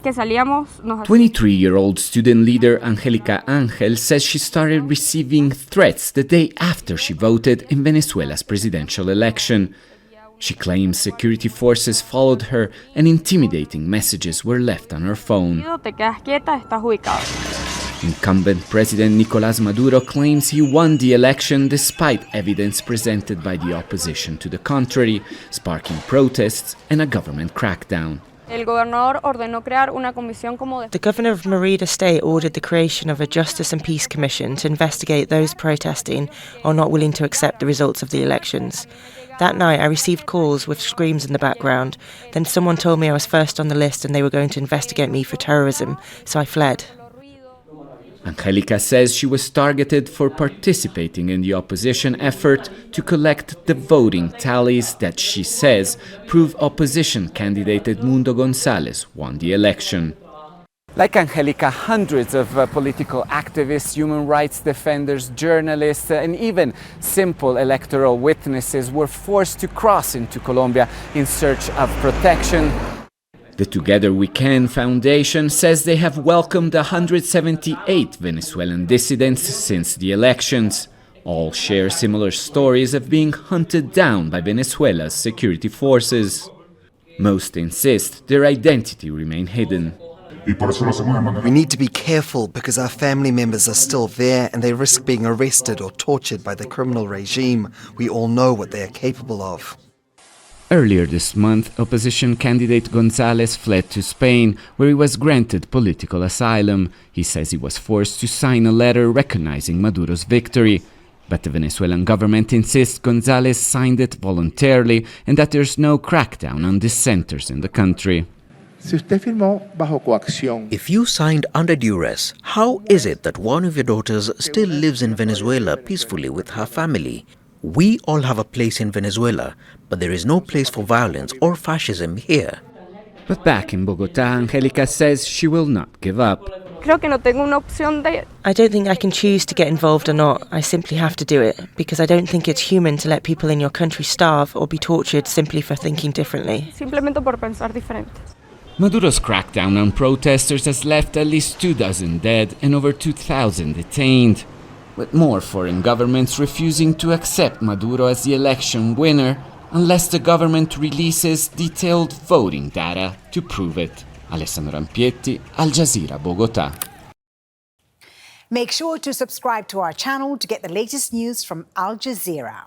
23-year-old student leader Angelica Angel says she started receiving threats the day after she voted in Venezuela's presidential election. She claims security forces followed her and intimidating messages were left on her phone. Incumbent President Nicolas Maduro claims he won the election despite evidence presented by the opposition to the contrary, sparking protests and a government crackdown. The governor of Merida State ordered the creation of a Justice and Peace Commission to investigate those protesting or not willing to accept the results of the elections. That night I received calls with screams in the background. Then someone told me I was first on the list and they were going to investigate me for terrorism, so I fled. Angelica says she was targeted for participating in the opposition effort to collect the voting tallies that she says prove opposition candidate Edmundo González won the election. Like Angelica, hundreds of political activists, human rights defenders, journalists, and even simple electoral witnesses were forced to cross into Colombia in search of protection. The Together We Can Foundation says they have welcomed 178 Venezuelan dissidents since the elections. All share similar stories of being hunted down by Venezuela's security forces. Most insist their identity remain hidden. We need to be careful because our family members are still there and they risk being arrested or tortured by the criminal regime. We all know what they are capable of. Earlier this month, opposition candidate González fled to Spain, where he was granted political asylum. He says he was forced to sign a letter recognizing Maduro's victory. But the Venezuelan government insists González signed it voluntarily and that there's no crackdown on dissenters in the country. If you signed under duress, how is it that one of your daughters still lives in Venezuela peacefully with her family? We all have a place in Venezuela, but there is no place for violence or fascism here. But back in Bogota, Angelica says she will not give up. I don't think I can choose to get involved or not. I simply have to do it, because I don't think it's human to let people in your country starve or be tortured simply for thinking differently. Maduro's crackdown on protesters has left at least 24 dead and over 2,000 detained, with more foreign governments refusing to accept Maduro as the election winner unless the government releases detailed voting data to prove it. Alessandro Rampietti, Al Jazeera, Bogota. Make sure to subscribe to our channel to get the latest news from Al Jazeera.